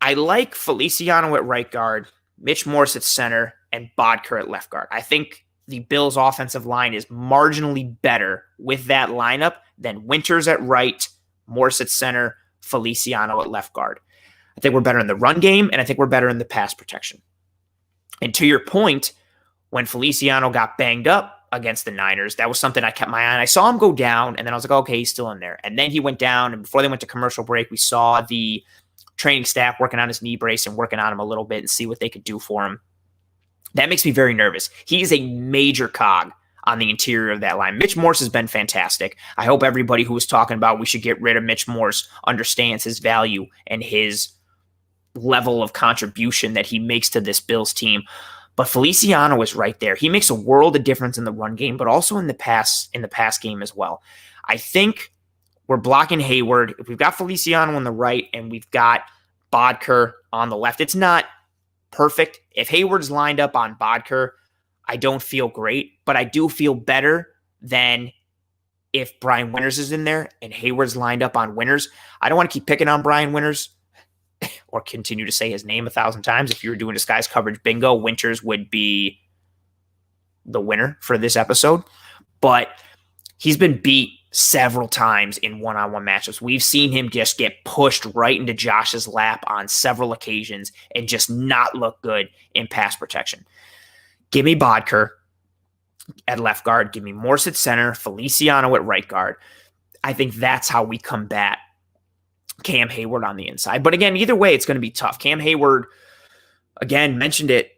I like Feliciano at right guard, Mitch Morse at center, and Bodker at left guard. I think the Bills' offensive line is marginally better with that lineup than Winters at right, Morse at center, Feliciano at left guard. I think we're better in the run game, and I think we're better in the pass protection. And to your point, when Feliciano got banged up against the Niners, that was something I kept my eye on. I saw him go down, and then I was like, okay, he's still in there. And then he went down, and before they went to commercial break, we saw the training staff working on his knee brace and working on him a little bit and see what they could do for him. That makes me very nervous. He is a major cog on the interior of that line. Mitch Morse has been fantastic. I hope everybody who was talking about we should get rid of Mitch Morse understands his value and his level of contribution that he makes to this Bills team. But Feliciano is right there. He makes a world of difference in the run game, but also in the pass game as well. I think we're blocking Hayward. If we've got Feliciano on the right and we've got Bodker on the left, it's not perfect. If Hayward's lined up on Bodker, I don't feel great, but I do feel better than if Brian Winters is in there and Hayward's lined up on Winters. I don't want to keep picking on Brian Winters or continue to say his name 1,000 times. If you were doing disguise coverage bingo, Winters would be the winner for this episode. But he's been beat several times in one-on-one matchups. We've seen him just get pushed right into Josh's lap on several occasions and just not look good in pass protection. Give me Bodker at left guard. Give me Morse at center, Feliciano at right guard. I think that's how we combat Cam Hayward on the inside. But again, either way, it's going to be tough. Cam Hayward, again, mentioned it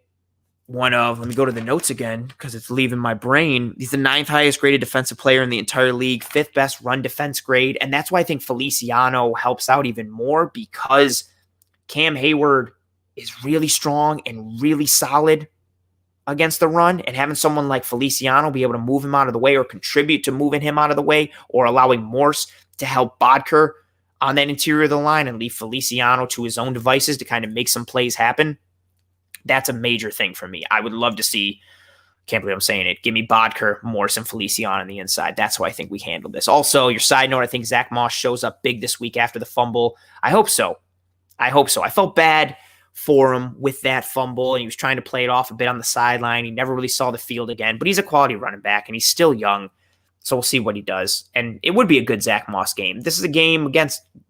let me go to the notes again because it's leaving my brain. He's the 9th highest graded defensive player in the entire league, 5th best run defense grade. And that's why I think Feliciano helps out even more, because Cam Hayward is really strong and really solid against the run, and having someone like Feliciano be able to move him out of the way or contribute to moving him out of the way, or allowing Morse to help Bodker on that interior of the line and leave Feliciano to his own devices to kind of make some plays happen. That's a major thing for me. I would love to see, can't believe I'm saying it, give me Bodker, Morse, and Feliciano on the inside. That's how I think we handle this. Also, your side note, I think Zach Moss shows up big this week after the fumble. I hope so. I felt bad for him with that fumble, and he was trying to play it off a bit on the sideline. He never really saw the field again, but he's a quality running back, and he's still young, so we'll see what he does. And it would be a good Zach Moss game. This is a game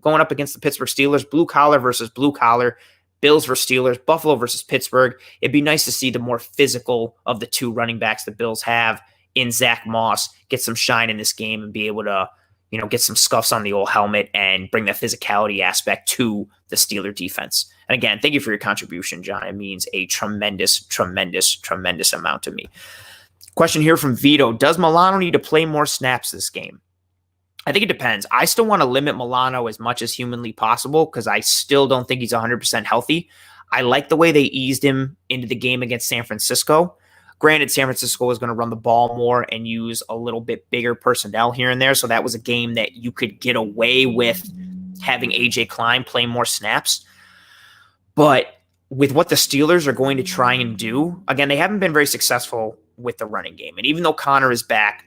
going up against the Pittsburgh Steelers, blue collar versus blue collar, Bills versus Steelers, Buffalo versus Pittsburgh. It'd be nice to see the more physical of the two running backs the Bills have in Zach Moss get some shine in this game and be able to, get some scuffs on the old helmet and bring that physicality aspect to the Steeler defense. And again, thank you for your contribution, John. It means a tremendous, tremendous, tremendous amount to me. Question here from Vito. Does Milano need to play more snaps this game? I think it depends. I still want to limit Milano as much as humanly possible because I still don't think he's 100% healthy. I like the way they eased him into the game against San Francisco. Granted, San Francisco was going to run the ball more and use a little bit bigger personnel here and there, so that was a game that you could get away with having A.J. Klein play more snaps. But with what the Steelers are going to try and do, again, they haven't been very successful with the running game. And even though Connor is back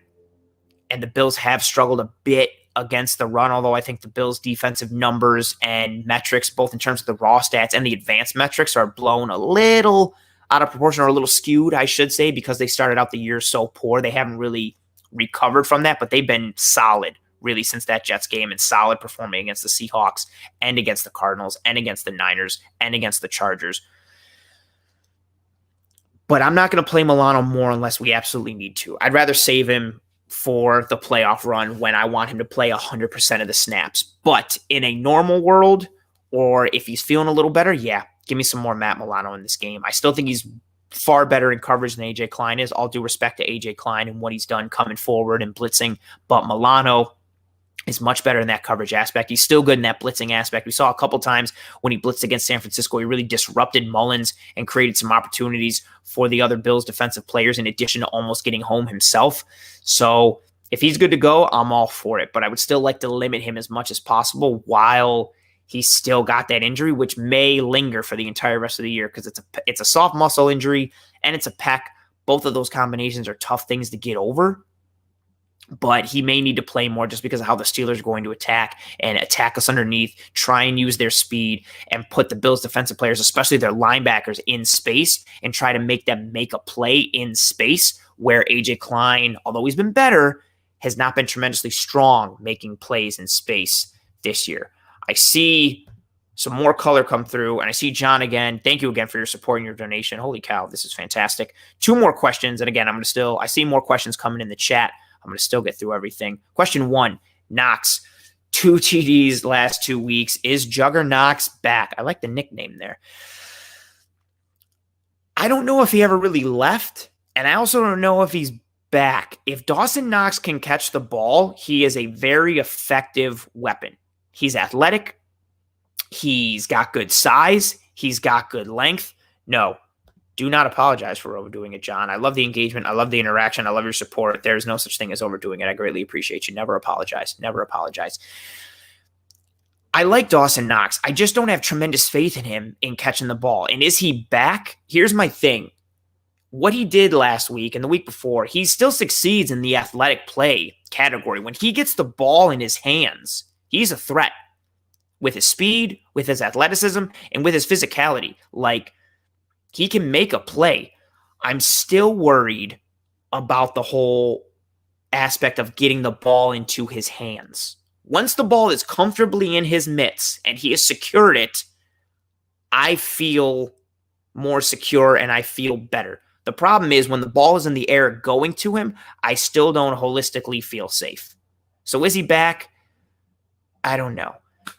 and the Bills have struggled a bit against the run, although I think the Bills' defensive numbers and metrics, both in terms of the raw stats and the advanced metrics, are blown a little out of proportion, or a little skewed, I should say, because they started out the year so poor. They haven't really recovered from that, but they've been solid really since that Jets game, and solid performing against the Seahawks and against the Cardinals and against the Niners and against the Chargers. But I'm not going to play Milano more unless we absolutely need to. I'd rather save him for the playoff run when I want him to play 100% of the snaps. But in a normal world, or if he's feeling a little better, yeah, give me some more Matt Milano in this game. I still think he's far better in coverage than A.J. Klein is. All due respect to A.J. Klein and what he's done coming forward and blitzing. But Milano is much better in that coverage aspect. He's still good in that blitzing aspect. We saw a couple times when he blitzed against San Francisco, he really disrupted Mullins and created some opportunities for the other Bills defensive players in addition to almost getting home himself. So if he's good to go, I'm all for it. But I would still like to limit him as much as possible while he's still got that injury, which may linger for the entire rest of the year because it's a soft muscle injury and it's a pec. Both of those combinations are tough things to get over. But he may need to play more just because of how the Steelers are going to attack us underneath, try and use their speed and put the Bills defensive players, especially their linebackers, in space and try to make them make a play in space, where A.J. Klein, although he's been better, has not been tremendously strong making plays in space this year. I see some more color come through, and I see John again. Thank you again for your support and your donation. Holy cow, this is fantastic. 2 more questions, and again, I see more questions coming in the chat. I'm going to still get through everything. Question 1, Knox. 2 TDs last 2 weeks. Is Jugger Knox back? I like the nickname there. I don't know if he ever really left, and I also don't know if he's back. If Dawson Knox can catch the ball, he is a very effective weapon. He's athletic. He's got good size. He's got good length. No. Do not apologize for overdoing it, John. I love the engagement. I love the interaction. I love your support. There is no such thing as overdoing it. I greatly appreciate you. Never apologize. Never apologize. I like Dawson Knox. I just don't have tremendous faith in him in catching the ball. And is he back? Here's my thing. What he did last week and the week before, he still succeeds in the athletic play category. When he gets the ball in his hands, he's a threat with his speed, with his athleticism, and with his physicality. Like, he can make a play. I'm still worried about the whole aspect of getting the ball into his hands. Once the ball is comfortably in his mitts and he has secured it, I feel more secure and I feel better. The problem is when the ball is in the air going to him, I still don't holistically feel safe. So is he back? I don't know.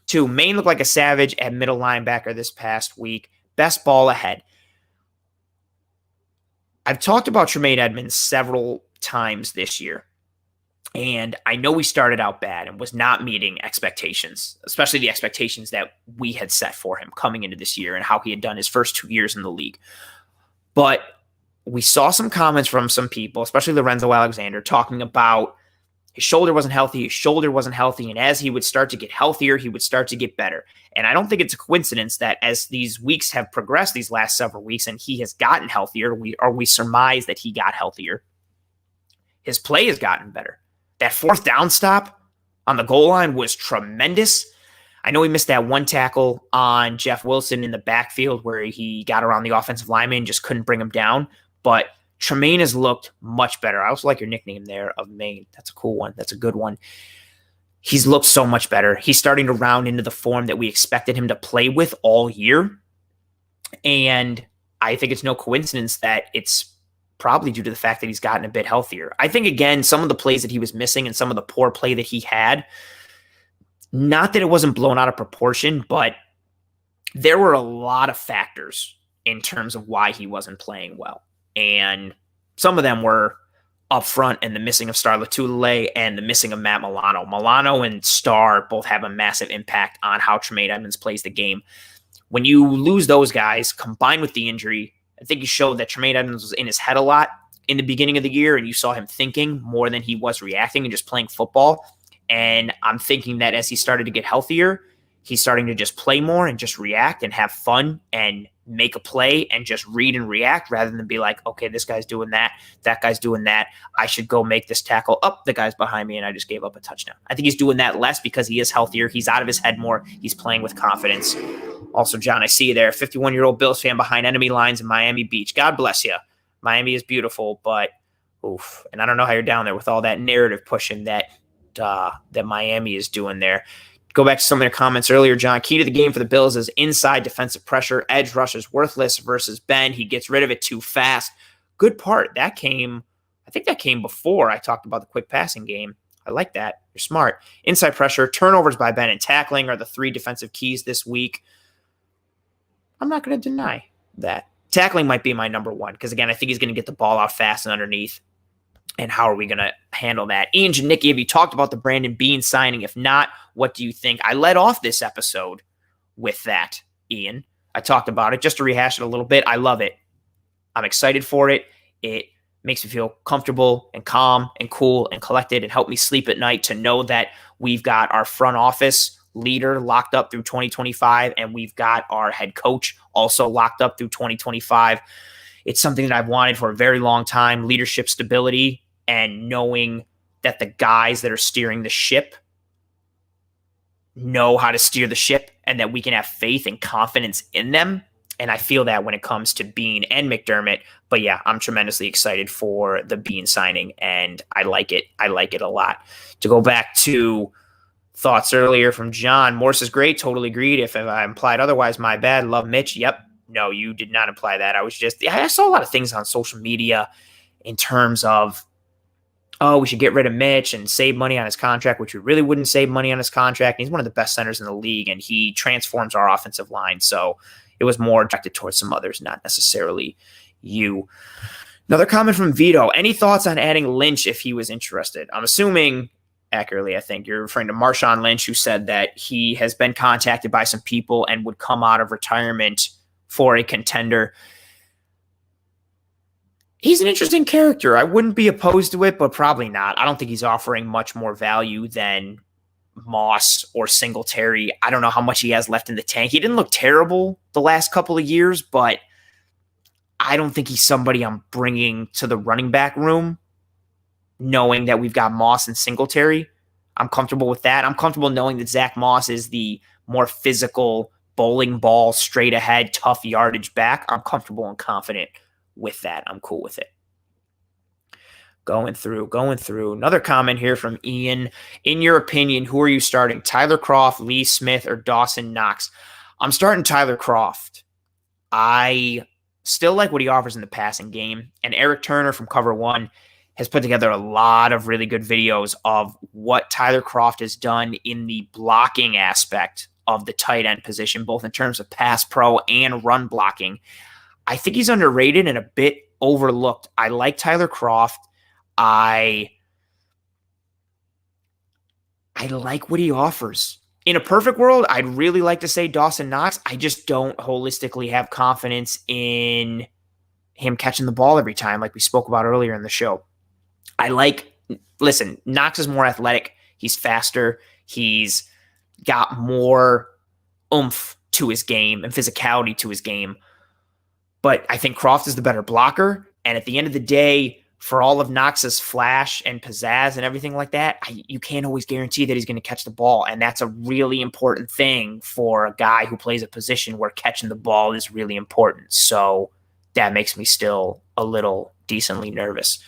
2, Maine looked like a savage at middle linebacker this past week. Best ball ahead. I've talked about Tremaine Edmonds several times this year. And I know we started out bad and was not meeting expectations, especially the expectations that we had set for him coming into this year and how he had done his first 2 years in the league. But we saw some comments from some people, especially Lorenzo Alexander, talking about his shoulder wasn't healthy, and as he would start to get healthier, he would start to get better. And I don't think it's a coincidence that as these weeks have progressed, these last several weeks, and he has gotten healthier, we surmise that he got healthier, his play has gotten better. That fourth down stop on the goal line was tremendous. I know he missed that one tackle on Jeff Wilson in the backfield where he got around the offensive lineman and just couldn't bring him down. But Tremaine has looked much better. I also like your nickname there of Maine. That's a cool one. That's a good one. He's looked so much better. He's starting to round into the form that we expected him to play with all year. And I think it's no coincidence that it's probably due to the fact that he's gotten a bit healthier. I think, again, some of the plays that he was missing and some of the poor play that he had, not that it wasn't blown out of proportion, but there were a lot of factors in terms of why he wasn't playing well. And some of them were up front and the missing of Star Latulele and the missing of Matt Milano. Milano and Star both have a massive impact on how Tremaine Edmonds plays the game. When you lose those guys, combined with the injury, I think you showed that Tremaine Edmonds was in his head a lot in the beginning of the year, and you saw him thinking more than he was reacting and just playing football. And I'm thinking that as he started to get healthier, he's starting to just play more and just react and have fun and make a play and just read and react rather than be like, okay, this guy's doing that guy's doing that. I should go make this tackle up. The guy's behind me and I just gave up a touchdown. I think he's doing that less because he is healthier. He's out of his head more. He's playing with confidence. Also, John, I see you there. 51-year-old Bills fan behind enemy lines in Miami Beach. God bless you. Miami is beautiful, but oof. And I don't know how you're down there with all that narrative pushing that Miami is doing there. Go back to some of their comments earlier, John. Key to the game for the Bills is inside defensive pressure. Edge rush is worthless versus Ben. He gets rid of it too fast. Good part. I think that came before I talked about the quick passing game. I like that. You're smart. Inside pressure, turnovers by Ben, and tackling are the 3 defensive keys this week. I'm not going to deny that. Tackling might be my number 1 because, again, I think he's going to get the ball out fast and underneath. And how are we going to handle that? Ian Janicki, have you talked about the Brandon Beane signing? If not, what do you think? I led off this episode with that, Ian. I talked about it just to rehash it a little bit. I love it. I'm excited for it. It makes me feel comfortable and calm and cool and collected and help me sleep at night to know that we've got our front office leader locked up through 2025 and we've got our head coach also locked up through 2025. It's something that I've wanted for a very long time, leadership stability and knowing that the guys that are steering the ship know how to steer the ship and that we can have faith and confidence in them. And I feel that when it comes to Beane and McDermott. But yeah, I'm tremendously excited for the Beane signing and I like it. I like it a lot. To go back to thoughts earlier from John, Morse is great. Totally agreed. If I implied otherwise, my bad. Love Mitch. Yep. No, you did not imply that. I saw a lot of things on social media in terms of, oh, we should get rid of Mitch and save money on his contract, which we really wouldn't save money on his contract. He's one of the best centers in the league, and he transforms our offensive line. So it was more directed towards some others, not necessarily you. Another comment from Vito. Any thoughts on adding Lynch if he was interested? I'm assuming, accurately, I think, you're referring to Marshawn Lynch, who said that he has been contacted by some people and would come out of retirement for a contender. He's an interesting character. I wouldn't be opposed to it, but probably not. I don't think he's offering much more value than Moss or Singletary. I don't know how much he has left in the tank. He didn't look terrible the last couple of years, but I don't think he's somebody I'm bringing to the running back room, knowing that we've got Moss and Singletary. I'm comfortable with that. I'm comfortable knowing that Zach Moss is the more physical, bowling ball, straight ahead, tough yardage back. I'm comfortable and confident with that. I'm cool with it. Going through. Another comment here from Ian. In your opinion, who are you starting? Tyler Croft, Lee Smith, or Dawson Knox? I'm starting Tyler Croft. I still like what he offers in the passing game. And Eric Turner from Cover One has put together a lot of really good videos of what Tyler Croft has done in the blocking aspect of the tight end position, both in terms of pass pro and run blocking. I think he's underrated and a bit overlooked. I like Tyler Croft. I like what he offers. In a perfect world, I'd really like to say Dawson Knox. I just don't holistically have confidence in him catching the ball every time, like we spoke about earlier in the show. Listen, Knox is more athletic. He's faster. He's got more oomph to his game and physicality to his game. But I think Croft is the better blocker. And at the end of the day, for all of Knox's flash and pizzazz and everything like that, you can't always guarantee that he's going to catch the ball. And that's a really important thing for a guy who plays a position where catching the ball is really important. So that makes me still a little decently nervous.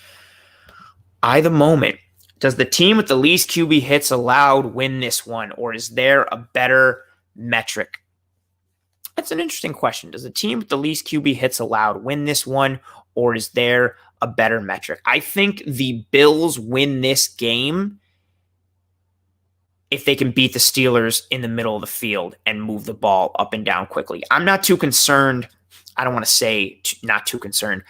The moment, does the team with the least QB hits allowed win this one, or is there a better metric? That's an interesting question. Does the team with the least QB hits allowed win this one, or is there a better metric? I think the Bills win this game if they can beat the Steelers in the middle of the field and move the ball up and down quickly. I'm not too concerned. I don't want to say not too concerned.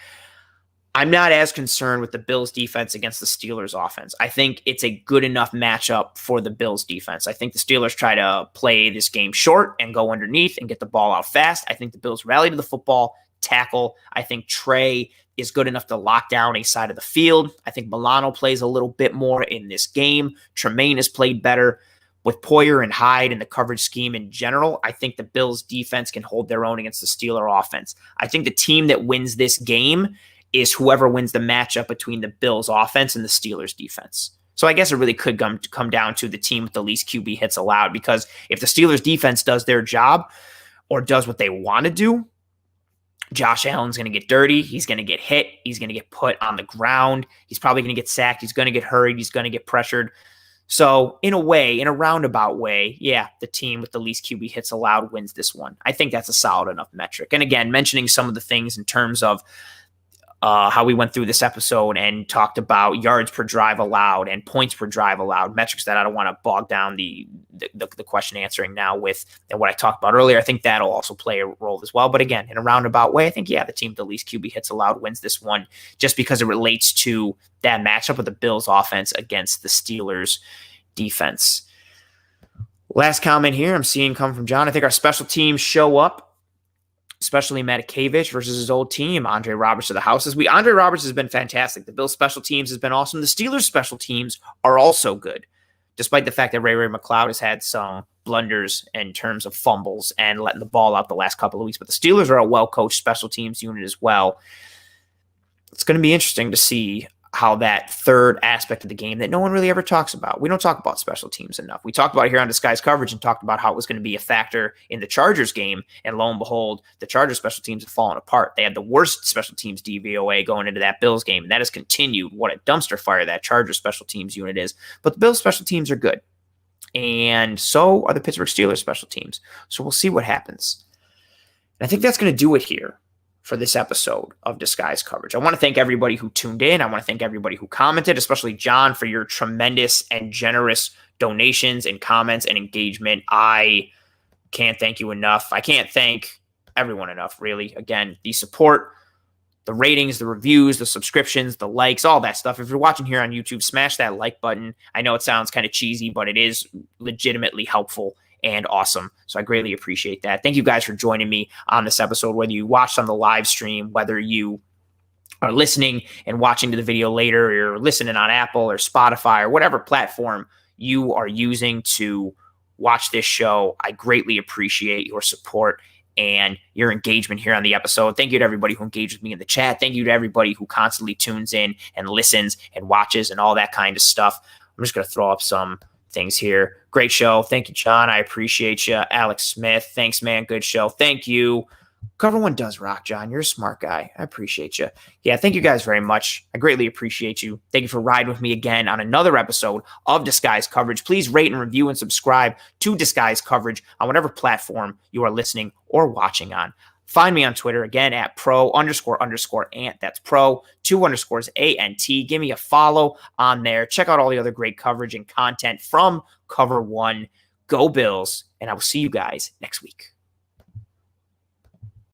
I'm not as concerned with the Bills defense against the Steelers offense. I think it's a good enough matchup for the Bills defense. I think the Steelers try to play this game short and go underneath and get the ball out fast. I think the Bills rally to the football, tackle. I think Trey is good enough to lock down a side of the field. I think Milano plays a little bit more in this game. Tremaine has played better. With Poyer and Hyde and the coverage scheme in general, I think the Bills defense can hold their own against the Steeler offense. I think the team that wins this game is whoever wins the matchup between the Bills offense and the Steelers defense. So I guess it really could come down to the team with the least QB hits allowed, because if the Steelers defense does their job or does what they want to do, Josh Allen's going to get dirty. He's going to get hit. He's going to get put on the ground. He's probably going to get sacked. He's going to get hurried. He's going to get pressured. So in a way, in a roundabout way, yeah, the team with the least QB hits allowed wins this one. I think that's a solid enough metric. And again, mentioning some of the things in terms of how we went through this episode and talked about yards per drive allowed and points per drive allowed, metrics that I don't want to bog down the question answering now with, and what I talked about earlier. I think that'll also play a role as well. But again, in a roundabout way, I think, yeah, the team with the least QB hits allowed wins this one, just because it relates to that matchup with the Bills offense against the Steelers defense. Last comment here I'm seeing come from John. I think our special teams show up, especially Matakevich versus his old team, Andre Roberts to the house. Andre Roberts has been fantastic. The Bills' special teams has been awesome. The Steelers' special teams are also good, despite the fact that Ray McLeod has had some blunders in terms of fumbles and letting the ball out the last couple of weeks. But the Steelers are a well-coached special teams unit as well. It's going to be interesting to see how that third aspect of the game that no one really ever talks about. We don't talk about special teams enough. We talked about it here on Disguised Coverage and talked about how it was going to be a factor in the Chargers game. And lo and behold, the Chargers special teams have fallen apart. They had the worst special teams DVOA going into that Bills game. And that has continued. What a dumpster fire that Chargers special teams unit is. But the Bills special teams are good. And so are the Pittsburgh Steelers special teams. So we'll see what happens. And I think that's going to do it here for this episode of Disguised Coverage. I want to thank everybody who tuned in. I want to thank everybody who commented, especially John, for your tremendous and generous donations and comments and engagement. I can't thank you enough. I can't thank everyone enough, really. Again, the support, the ratings, the reviews, the subscriptions, the likes, all that stuff. If you're watching here on YouTube, smash that like button. I know it sounds kind of cheesy, but it is legitimately helpful and awesome. So I greatly appreciate that. Thank you guys for joining me on this episode, whether you watched on the live stream, whether you are listening and watching to the video later, or you're listening on Apple or Spotify or whatever platform you are using to watch this show. I greatly appreciate your support and your engagement here on the episode. Thank you to everybody who engaged with me in the chat. Thank you to everybody who constantly tunes in and listens and watches and all that kind of stuff. I'm just going to throw up some things here. Great show. Thank you, John. I appreciate you. Alex Smith. Thanks, man. Good show. Thank you. Cover One does rock, John. You're a smart guy. I appreciate you. Yeah, thank you guys very much. I greatly appreciate you. Thank you for riding with me again on another episode of Disguised Coverage. Please rate and review and subscribe to Disguised Coverage on whatever platform you are listening or watching on. Find me on Twitter, again, at pro__ant. That's pro_ANT. Give me a follow on there. Check out all the other great coverage and content from Cover One. Go Bills, and I will see you guys next week.